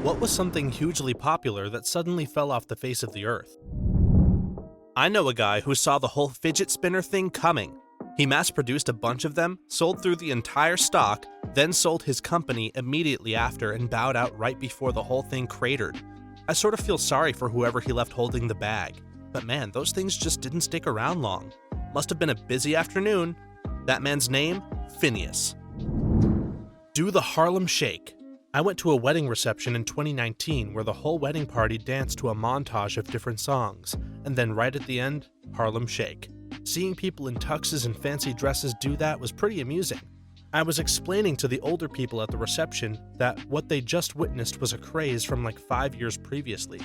What was something hugely popular that suddenly fell off the face of the earth? I know a guy who saw the whole fidget spinner thing coming. He mass-produced a bunch of them, sold through the entire stock, then sold his company immediately after and bowed out right before the whole thing cratered. I sort of feel sorry for whoever he left holding the bag. But man, those things just didn't stick around long. Must have been a busy afternoon. That man's name? Phineas. Do the Harlem Shake. I went to a wedding reception in 2019 where the whole wedding party danced to a montage of different songs, and then right at the end, Harlem Shake. Seeing people in tuxes and fancy dresses do that was pretty amusing. I was explaining to the older people at the reception that what they just witnessed was a craze from like 5 years previously.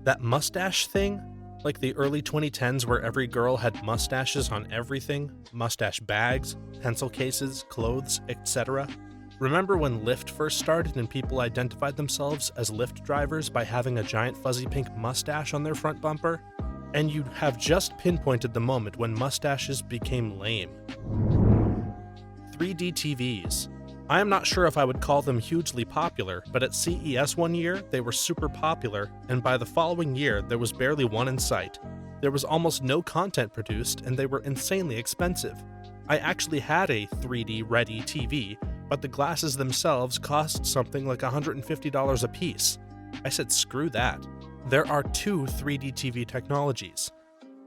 That mustache thing? Like the early 2010s where every girl had mustaches on everything, mustache bags, pencil cases, clothes, etc. Remember when Lyft first started and people identified themselves as Lyft drivers by having a giant fuzzy pink mustache on their front bumper? And you'd have just pinpointed the moment when mustaches became lame. 3D TVs. I am not sure if I would call them hugely popular, but at CES one year, they were super popular, and by the following year, there was barely one in sight. There was almost no content produced, and they were insanely expensive. I actually had a 3D-ready TV, but the glasses themselves cost something like $150 a piece. I said screw that. There are two 3D TV technologies,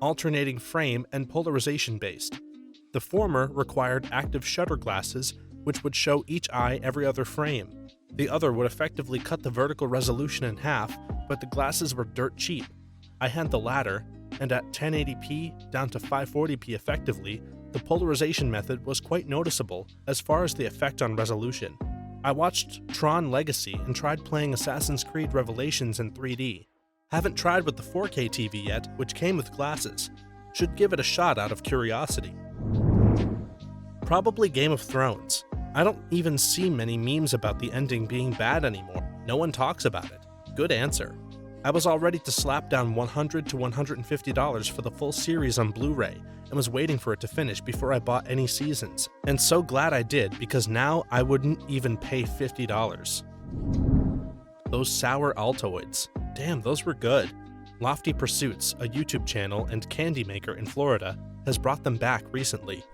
alternating frame and polarization based. The former required active shutter glasses, which would show each eye every other frame. The other would effectively cut the vertical resolution in half, but the glasses were dirt cheap. I had the latter, and at 1080p down to 540p effectively, the polarization method was quite noticeable as far as the effect on resolution. I watched Tron Legacy and tried playing Assassin's Creed Revelations in 3D. Haven't tried with the 4K TV yet, which came with glasses. Should give it a shot out of curiosity. Probably Game of Thrones. I don't even see many memes about the ending being bad anymore. No one talks about it. Good answer. I was all ready to slap down $100 to $150 for the full series on Blu-ray and was waiting for it to finish before I bought any seasons. And so glad I did, because now I wouldn't even pay $50. Those sour Altoids. Damn, those were good. Lofty Pursuits, a YouTube channel and candy maker in Florida, has brought them back recently.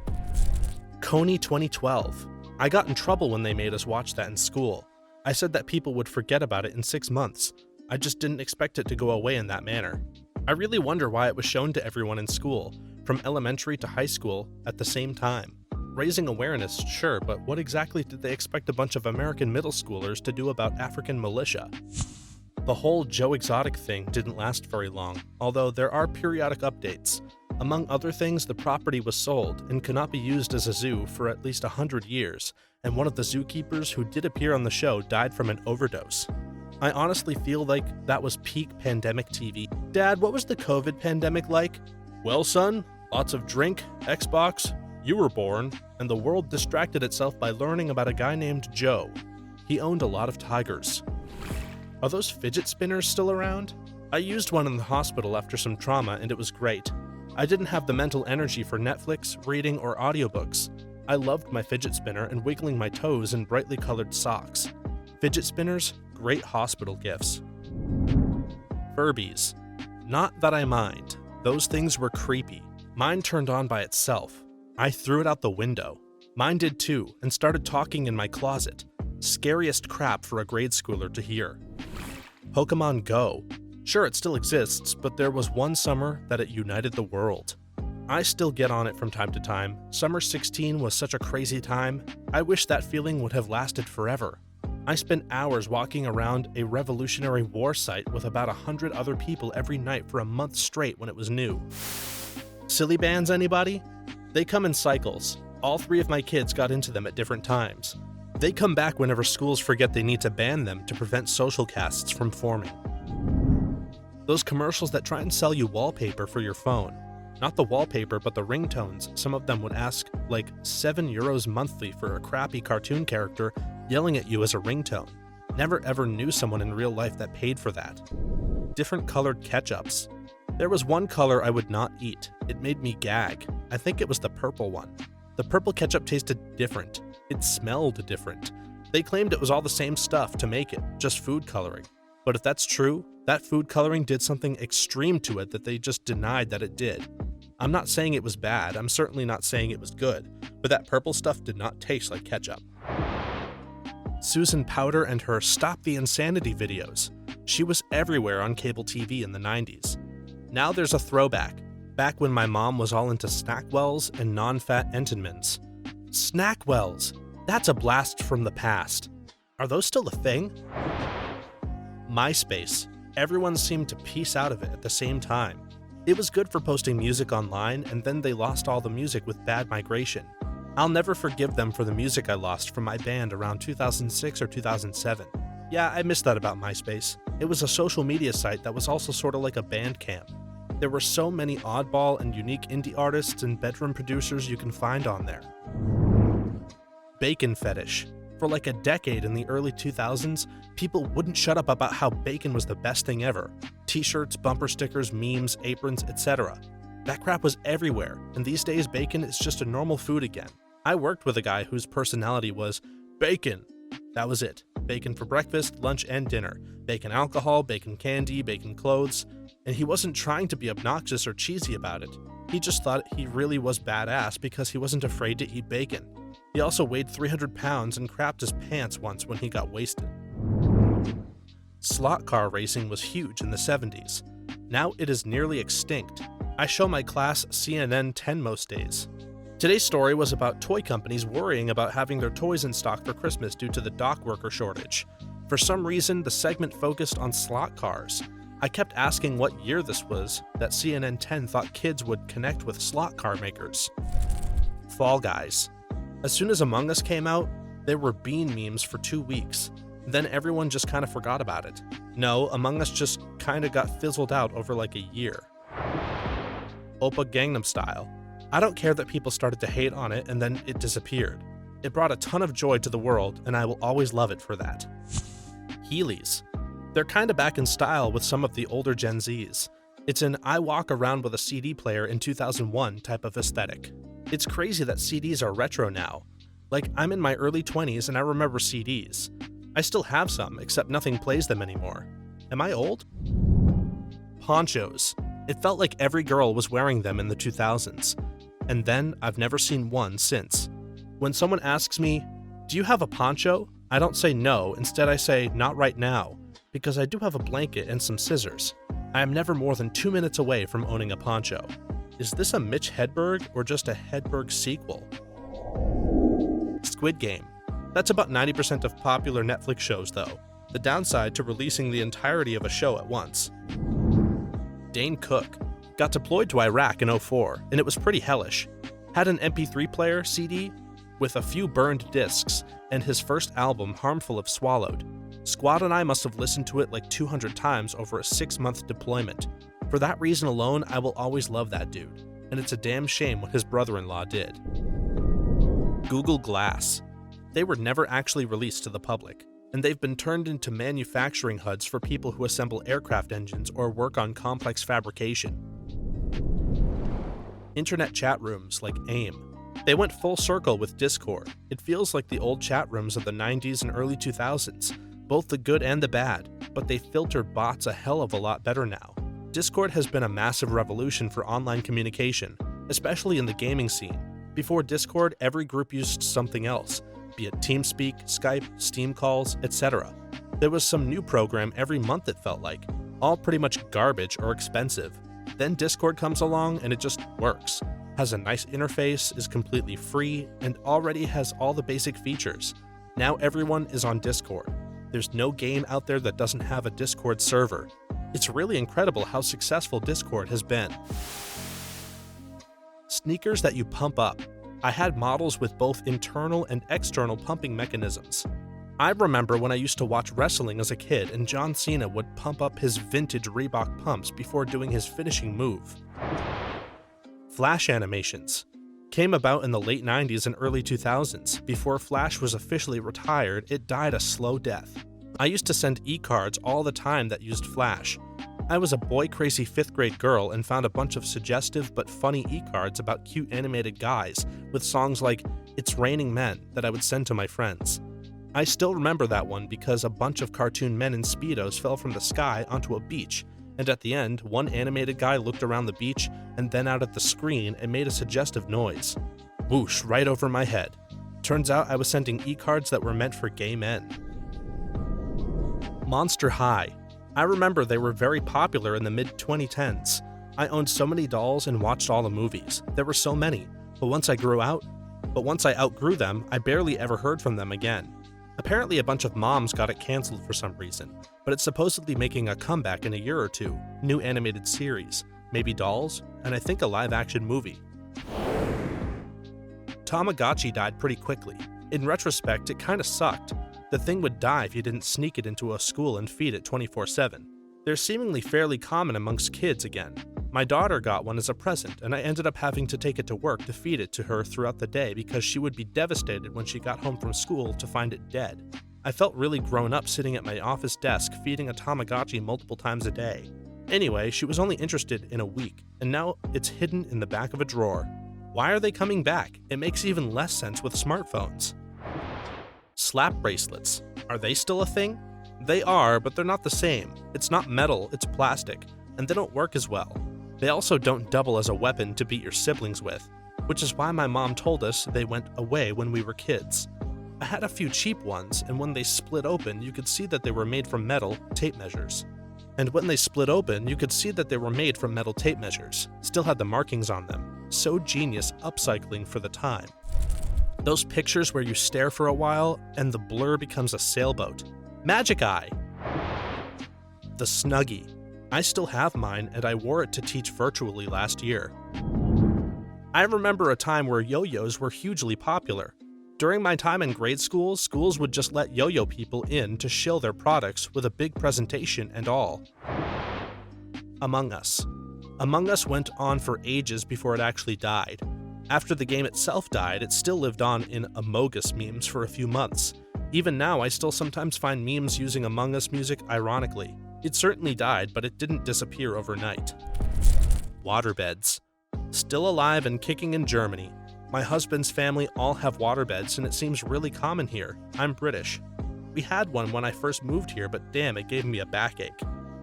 Coney 2012. I got in trouble when they made us watch that in school. I said that people would forget about it in 6 months. I just didn't expect it to go away in that manner. I really wonder why it was shown to everyone in school, from elementary to high school, at the same time. Raising awareness, sure, but what exactly did they expect a bunch of American middle schoolers to do about African militia? The whole Joe Exotic thing didn't last very long, although there are periodic updates. Among other things, the property was sold and could not be used as a zoo for at least 100 years, and one of the zookeepers who did appear on the show died from an overdose. I honestly feel like that was peak pandemic TV. Dad, what was the COVID pandemic like? Well, son, lots of drink, Xbox, you were born, and the world distracted itself by learning about a guy named Joe. He owned a lot of tigers. Are those fidget spinners still around? I used one in the hospital after some trauma and it was great. I didn't have the mental energy for Netflix, reading, or audiobooks. I loved my fidget spinner and wiggling my toes in brightly colored socks. Fidget spinners, great hospital gifts. Furbies. Not that I mind. Those things were creepy. Mine turned on by itself. I threw it out the window. Mine did too, and started talking in my closet. Scariest crap for a grade schooler to hear. Pokemon Go. Sure, it still exists, but there was one summer that it united the world. I still get on it from time to time. Summer 16 was such a crazy time. I wish that feeling would have lasted forever. I spent hours walking around a Revolutionary War site with about 100 other people every night for a month straight when it was new. Silly bands, anybody? They come in cycles. All 3 of my kids got into them at different times. They come back whenever schools forget they need to ban them to prevent social castes from forming. Those commercials that try and sell you wallpaper for your phone. Not the wallpaper, but the ringtones. Some of them would ask like €7 monthly for a crappy cartoon character yelling at you as a ringtone. Never ever knew someone in real life that paid for that. Different colored ketchups. There was one color I would not eat. It made me gag. I think it was the purple one. The purple ketchup tasted different. It smelled different. They claimed it was all the same stuff to make it, just food coloring. But if that's true, that food coloring did something extreme to it that they just denied that it did. I'm not saying it was bad, I'm certainly not saying it was good, but that purple stuff did not taste like ketchup. Susan Powder and her Stop the Insanity videos. She was everywhere on cable TV in the 90s. Now there's a throwback, back when my mom was all into Snackwells and non-fat Entenmann's. Snackwells! That's a blast from the past. Are those still a thing? MySpace. Everyone seemed to piece out of it at the same time. It was good for posting music online, and then they lost all the music with bad migration. I'll never forgive them for the music I lost from my band around 2006 or 2007. Yeah, I missed that about MySpace. It was a social media site that was also sort of like a band camp. There were so many oddball and unique indie artists and bedroom producers you can find on there. Bacon fetish. For like a decade in the early 2000s, people wouldn't shut up about how bacon was the best thing ever. T-shirts, bumper stickers, memes, aprons, etc. That crap was everywhere, and these days bacon is just a normal food again. I worked with a guy whose personality was bacon. That was it. Bacon for breakfast, lunch, and dinner. Bacon alcohol, bacon candy, bacon clothes. And he wasn't trying to be obnoxious or cheesy about it. He just thought he really was badass because he wasn't afraid to eat bacon. He also weighed 300 pounds and crapped his pants once when he got wasted. Slot car racing was huge in the 70s. Now it is nearly extinct. I show my class CNN 10 most days. Today's story was about toy companies worrying about having their toys in stock for Christmas due to the dock worker shortage. For some reason, the segment focused on slot cars. I kept asking what year this was that CNN 10 thought kids would connect with slot car makers. Fall Guys. As soon as Among Us came out, there were Bean memes for 2 weeks. Then everyone just kind of forgot about it. No, Among Us just kind of got fizzled out over like a year. Oppa Gangnam Style. I don't care that people started to hate on it and then it disappeared. It brought a ton of joy to the world, and I will always love it for that. Heelys. They're kinda back in style with some of the older Gen Zs. It's an I walk around with a CD player in 2001 type of aesthetic. It's crazy that CDs are retro now. Like, I'm in my early 20s and I remember CDs. I still have some, except nothing plays them anymore. Am I old? Ponchos. It felt like every girl was wearing them in the 2000s. And then I've never seen one since. When someone asks me, "Do you have a poncho?" I don't say no, instead I say, "Not right now," because I do have a blanket and some scissors. I am never more than 2 minutes away from owning a poncho. Is this a Mitch Hedberg or just a Hedberg sequel? Squid Game. That's about 90% of popular Netflix shows though. The downside to releasing the entirety of a show at once. Dane Cook. Got deployed to Iraq in 2004, and it was pretty hellish. Had an MP3 player, CD, with a few burned discs, and his first album, Harmful If Swallowed. Squad and I must have listened to it like 200 times over a 6-month deployment. For that reason alone, I will always love that dude, and it's a damn shame what his brother-in-law did. Google Glass. They were never actually released to the public, and they've been turned into manufacturing HUDs for people who assemble aircraft engines or work on complex fabrication. Internet chat rooms like AIM. They went full circle with Discord. It feels like the old chat rooms of the 90s and early 2000s, both the good and the bad, but they filter bots a hell of a lot better now. Discord has been a massive revolution for online communication, especially in the gaming scene. Before Discord, every group used something else, be it TeamSpeak, Skype, Steam calls, etc. There was some new program every month it felt like, all pretty much garbage or expensive. Then Discord comes along and it just works. Has a nice interface, is completely free, and already has all the basic features. Now everyone is on Discord. There's no game out there that doesn't have a Discord server. It's really incredible how successful Discord has been. Sneakers that you pump up. I had models with both internal and external pumping mechanisms. I remember when I used to watch wrestling as a kid and John Cena would pump up his vintage Reebok pumps before doing his finishing move. Flash animations. Came about in the late 90s and early 2000s. Before Flash was officially retired, it died a slow death. I used to send e-cards all the time that used Flash. I was a boy-crazy 5th grade girl and found a bunch of suggestive but funny e-cards about cute animated guys with songs like "It's Raining Men" that I would send to my friends. I still remember that one because a bunch of cartoon men in Speedos fell from the sky onto a beach, and at the end, one animated guy looked around the beach and then out at the screen and made a suggestive noise. Whoosh, right over my head. Turns out I was sending e-cards that were meant for gay men. Monster High. I remember they were very popular in the mid-2010s. I owned so many dolls and watched all the movies. There were so many, but once I outgrew them, I barely ever heard from them again. Apparently a bunch of moms got it canceled for some reason, but it's supposedly making a comeback in a year or two. New animated series, maybe dolls, and I think a live-action movie. Tamagotchi died pretty quickly. In retrospect, it kinda sucked. The thing would die if you didn't sneak it into a school and feed it 24/7. They're seemingly fairly common amongst kids again. My daughter got one as a present, and I ended up having to take it to work to feed it to her throughout the day because she would be devastated when she got home from school to find it dead. I felt really grown up sitting at my office desk feeding a Tamagotchi multiple times a day. Anyway, she was only interested in a week, and now it's hidden in the back of a drawer. Why are they coming back? It makes even less sense with smartphones. Slap bracelets. Are they still a thing? They are, but they're not the same. It's not metal, it's plastic, and they don't work as well. They also don't double as a weapon to beat your siblings with, which is why my mom told us they went away when we were kids. I had a few cheap ones, and when they split open, you could see that they were made from metal tape measures. Still had the markings on them. So genius upcycling for the time. Those pictures where you stare for a while, and the blur becomes a sailboat. Magic Eye! The Snuggie. I still have mine, and I wore it to teach virtually last year. I remember a time where yo-yos were hugely popular. During my time in grade school, schools would just let yo-yo people in to shill their products with a big presentation and all. Among Us. Among Us went on for ages before it actually died. After the game itself died, it still lived on in Among Us memes for a few months. Even now, I still sometimes find memes using Among Us music ironically. It certainly died, but it didn't disappear overnight. Waterbeds. Still alive and kicking in Germany. My husband's family all have waterbeds, and it seems really common here. I'm British. We had one when I first moved here, but damn, it gave me a backache.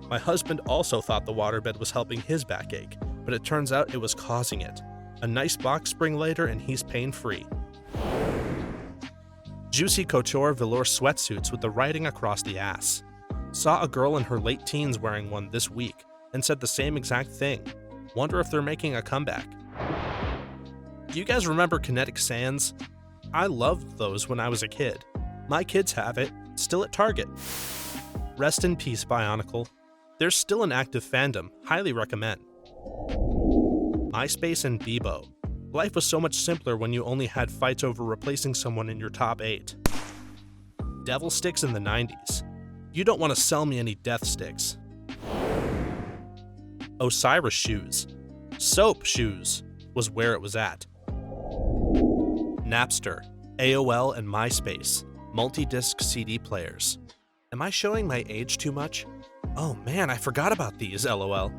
My husband also thought the waterbed was helping his backache, but it turns out it was causing it. A nice box spring later, and he's pain-free. Juicy couture velour sweatsuits with the writing across the ass. Saw a girl in her late teens wearing one this week, and said the same exact thing. Wonder if they're making a comeback. Do you guys remember Kinetic Sands? I loved those when I was a kid. My kids have it, still at Target. Rest in peace, Bionicle. There's still an active fandom, highly recommend. MySpace and Bebo. Life was so much simpler when you only had fights over replacing someone in your top 8. Devil sticks in the 90s. You don't want to sell me any death sticks. Osiris shoes. Soap shoes was where it was at. Napster, AOL, and MySpace. Multi-disc CD players. Am I showing my age too much? Oh man, I forgot about these, LOL.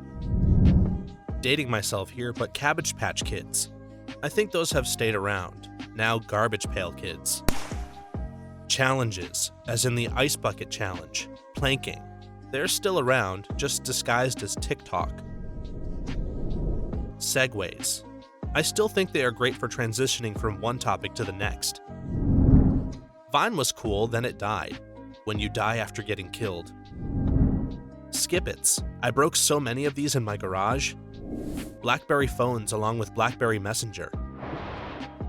Dating myself here, but Cabbage Patch Kids. I think those have stayed around. Now Garbage Pail Kids. Challenges, as in the Ice Bucket Challenge. Planking. They're still around, just disguised as TikTok. Segways. I still think they are great for transitioning from one topic to the next. Vine was cool, then it died. When you die after getting killed. Skip-its. I broke so many of these in my garage. BlackBerry phones along with BlackBerry Messenger.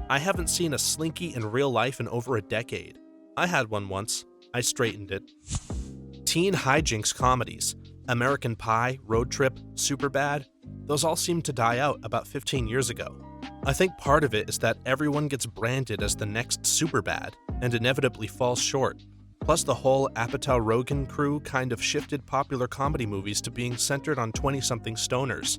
I haven't seen a Slinky in real life in over a decade. I had one once. I straightened it. Teen hijinks comedies. American Pie, Road Trip, Superbad. Those all seemed to die out about 15 years ago. I think part of it is that everyone gets branded as the next Superbad and inevitably falls short. Plus, the whole Apatow Rogan crew kind of shifted popular comedy movies to being centered on 20-something stoners.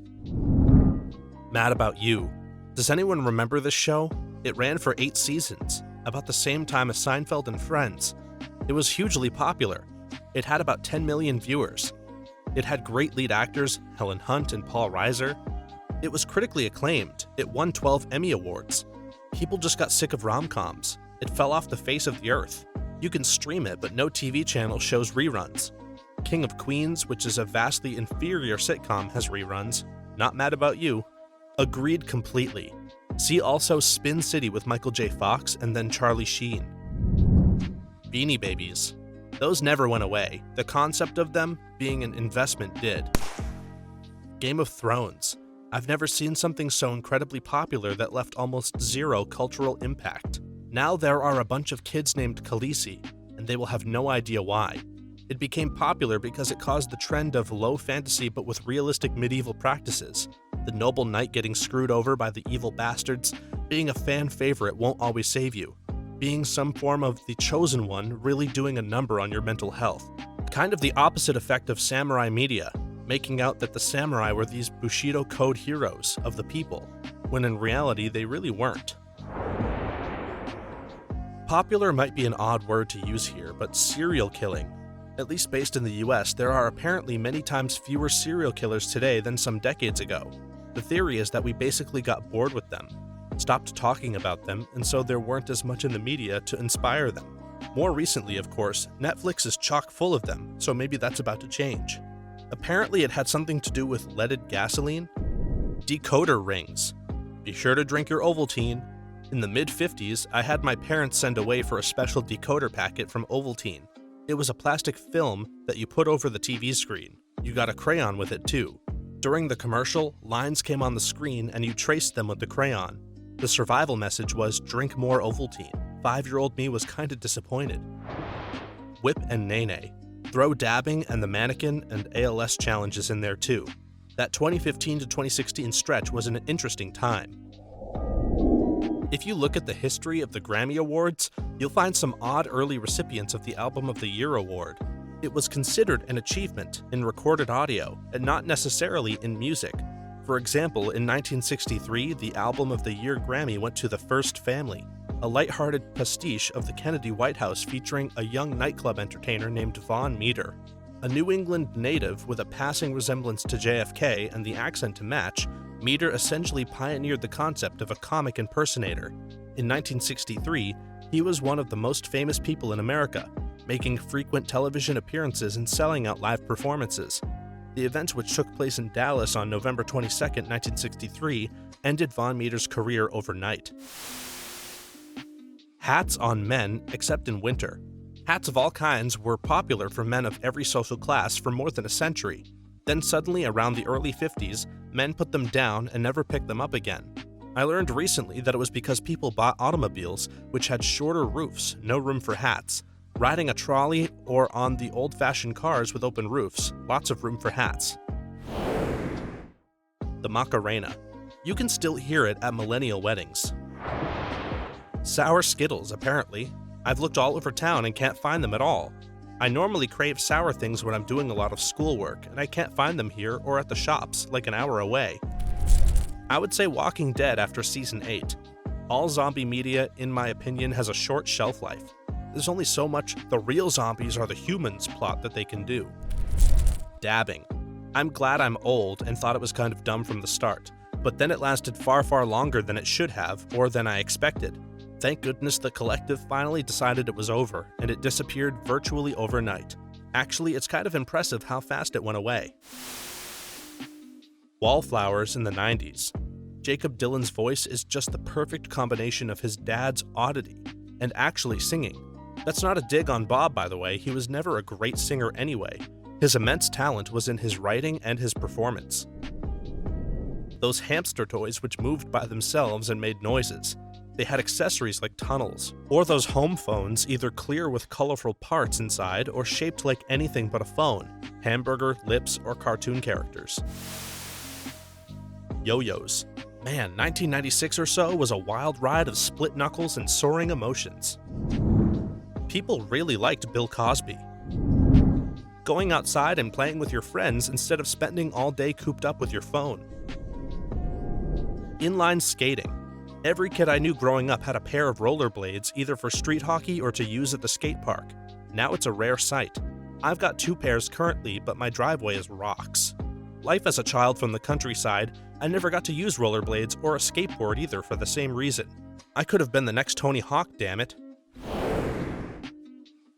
Mad About You. Does anyone remember this show? It ran for 8 seasons, about the same time as Seinfeld and Friends. It was hugely popular. It had about 10 million viewers. It had great lead actors, Helen Hunt and Paul Reiser. It was critically acclaimed. It won 12 Emmy Awards. People just got sick of rom-coms. It fell off the face of the earth. You can stream it, but no TV channel shows reruns. King of Queens, which is a vastly inferior sitcom, has reruns. Not mad about you. Agreed completely. See also Spin City with Michael J. Fox and then Charlie Sheen. Beanie Babies. Those never went away. The concept of them being an investment did. Game of Thrones. I've never seen something so incredibly popular that left almost zero cultural impact. Now there are a bunch of kids named Khaleesi, and they will have no idea why. It became popular because it caused the trend of low fantasy but with realistic medieval practices. The noble knight getting screwed over by the evil bastards. Being a fan favorite won't always save you. Being some form of the chosen one really doing a number on your mental health. Kind of the opposite effect of samurai media, making out that the samurai were these Bushido code heroes of the people, when in reality they really weren't. Popular might be an odd word to use here, but serial killing. At least based in the US, there are apparently many times fewer serial killers today than some decades ago. The theory is that we basically got bored with them, stopped talking about them, and so there weren't as much in the media to inspire them. More recently, of course, Netflix is chock full of them, so maybe that's about to change. Apparently it had something to do with leaded gasoline. Decoder rings. Be sure to drink your Ovaltine. In the mid-50s, I had my parents send away for a special decoder packet from Ovaltine. It was a plastic film that you put over the TV screen. You got a crayon with it too. During the commercial, lines came on the screen and you traced them with the crayon. The survival message was, drink more Ovaltine. 5-year-old me was kinda disappointed. Whip and Nene. Throw dabbing and the mannequin and ALS challenges in there too. That 2015 to 2016 stretch was an interesting time. If you look at the history of the Grammy Awards, you'll find some odd early recipients of the Album of the Year award. It was considered an achievement in recorded audio, and not necessarily in music. For example, in 1963, the Album of the Year Grammy went to The First Family, a lighthearted pastiche of the Kennedy White House featuring a young nightclub entertainer named Von Meter. A New England native with a passing resemblance to JFK and the accent to match, Meter essentially pioneered the concept of a comic impersonator. In 1963, he was one of the most famous people in America, making frequent television appearances and selling out live performances. The event, which took place in Dallas on November 22, 1963, ended Von Meter's career overnight. Hats on men, except in winter. Hats of all kinds were popular for men of every social class for more than a century. Then suddenly, around the early 50s, men put them down and never picked them up again. I learned recently that it was because people bought automobiles which had shorter roofs, no room for hats. Riding a trolley or on the old-fashioned cars with open roofs, lots of room for hats. The Macarena. You can still hear it at millennial weddings. Sour Skittles, apparently. I've looked all over town and can't find them at all. I normally crave sour things when I'm doing a lot of schoolwork, and I can't find them here or at the shops, like an hour away. I would say Walking Dead after Season 8. All zombie media, in my opinion, has a short shelf life. There's only so much the real zombies are the humans plot that they can do. Dabbing. I'm glad I'm old and thought it was kind of dumb from the start, but then it lasted far, far longer than it should have, or than I expected. Thank goodness the collective finally decided it was over, and it disappeared virtually overnight. Actually, it's kind of impressive how fast it went away. Wallflowers in the 90s. Jacob Dylan's voice is just the perfect combination of his dad's oddity and actually singing. That's not a dig on Bob, by the way, he was never a great singer anyway. His immense talent was in his writing and his performance. Those hamster toys which moved by themselves and made noises. They had accessories like tunnels, or those home phones either clear with colorful parts inside or shaped like anything but a phone, hamburger, lips, or cartoon characters. Yo-yos. Man, 1996 or so was a wild ride of split knuckles and soaring emotions. People really liked Bill Cosby. Going outside and playing with your friends instead of spending all day cooped up with your phone. Inline skating. Every kid I knew growing up had a pair of rollerblades either for street hockey or to use at the skate park. Now it's a rare sight. I've got 2 pairs currently, but my driveway is rocks. Life as a child from the countryside, I never got to use rollerblades or a skateboard either for the same reason. I could have been the next Tony Hawk, damn it.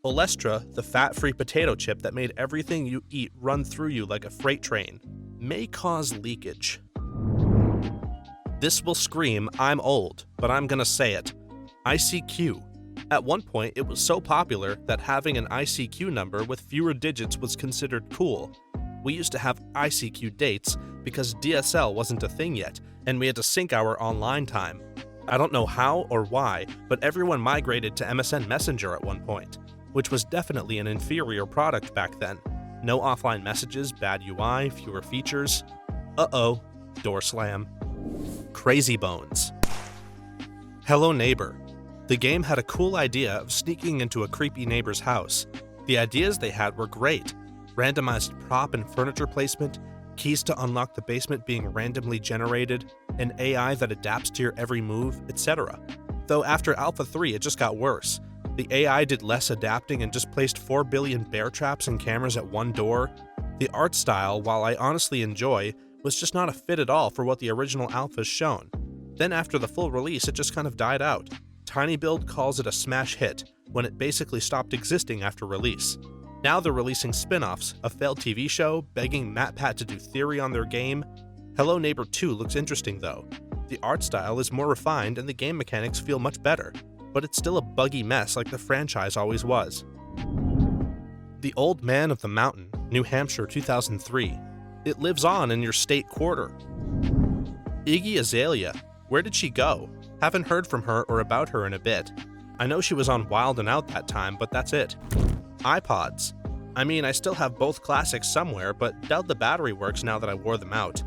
Olestra, the fat-free potato chip that made everything you eat run through you like a freight train, may cause leakage. This will scream, I'm old, but I'm gonna say it. ICQ. At one point, it was so popular that having an ICQ number with fewer digits was considered cool. We used to have ICQ dates because DSL wasn't a thing yet, and we had to sync our online time. I don't know how or why, but everyone migrated to MSN Messenger at one point, which was definitely an inferior product back then. No offline messages, bad UI, fewer features. Uh-oh, door slam. Crazy Bones. Hello Neighbor. The game had a cool idea of sneaking into a creepy neighbor's house. The ideas they had were great. Randomized prop and furniture placement, keys to unlock the basement being randomly generated, an AI that adapts to your every move, etc. Though after Alpha 3 it just got worse. The AI did less adapting and just placed 4 billion bear traps and cameras at one door. The art style, while I honestly enjoy, was just not a fit at all for what the original alpha's shown. Then after the full release it just kind of died out. TinyBuild calls it a smash hit, when it basically stopped existing after release. Now they're releasing spin-offs, a failed TV show, begging MatPat to do theory on their game. Hello Neighbor 2 looks interesting though. The art style is more refined and the game mechanics feel much better, but it's still a buggy mess like the franchise always was. The Old Man of the Mountain, New Hampshire 2003. It lives on in your state quarter. Iggy Azalea, where did she go? Haven't heard from her or about her in a bit. I know she was on Wild 'N Out that time, but that's it. iPods. I mean, I still have both classics somewhere, but doubt the battery works now that I wore them out.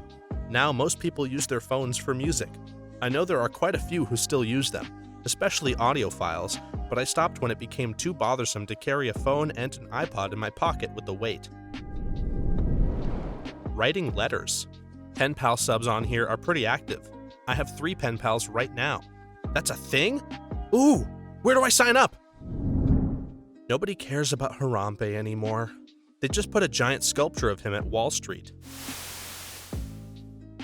Now most people use their phones for music. I know there are quite a few who still use them, especially audiophiles, but I stopped when it became too bothersome to carry a phone and an iPod in my pocket with the weight. Writing letters. Pen pal subs on here are pretty active. I have 3 pen pals right now. That's a thing? Ooh, where do I sign up? Nobody cares about Harambe anymore. They just put a giant sculpture of him at Wall Street.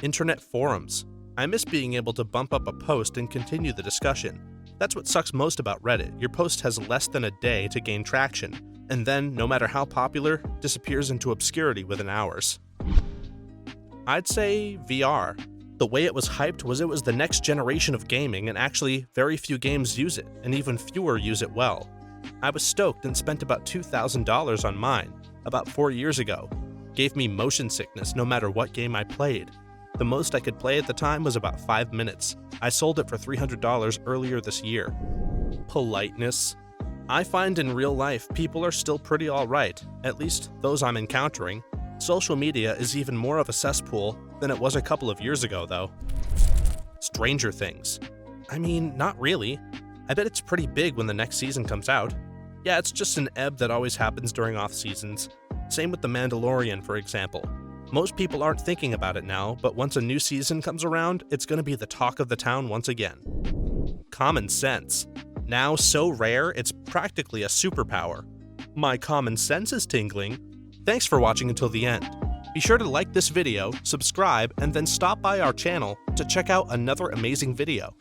Internet forums. I miss being able to bump up a post and continue the discussion. That's what sucks most about Reddit. Your post has less than a day to gain traction, and then, no matter how popular, disappears into obscurity within hours. I'd say VR. The way it was hyped was it was the next generation of gaming, and actually, very few games use it, and even fewer use it well. I was stoked and spent about $2,000 on mine, about 4 years ago. Gave me motion sickness no matter what game I played. The most I could play at the time was about 5 minutes. I sold it for $300 earlier this year. Politeness. I find in real life people are still pretty alright, at least those I'm encountering. Social media is even more of a cesspool than it was a couple of years ago, though. Stranger Things. I mean, not really. I bet it's pretty big when the next season comes out. Yeah, it's just an ebb that always happens during off-seasons. Same with The Mandalorian, for example. Most people aren't thinking about it now, but once a new season comes around, it's gonna be the talk of the town once again. Common sense. Now so rare, it's practically a superpower. My common sense is tingling. Thanks for watching until the end. Be sure to like this video, subscribe, and then stop by our channel to check out another amazing video.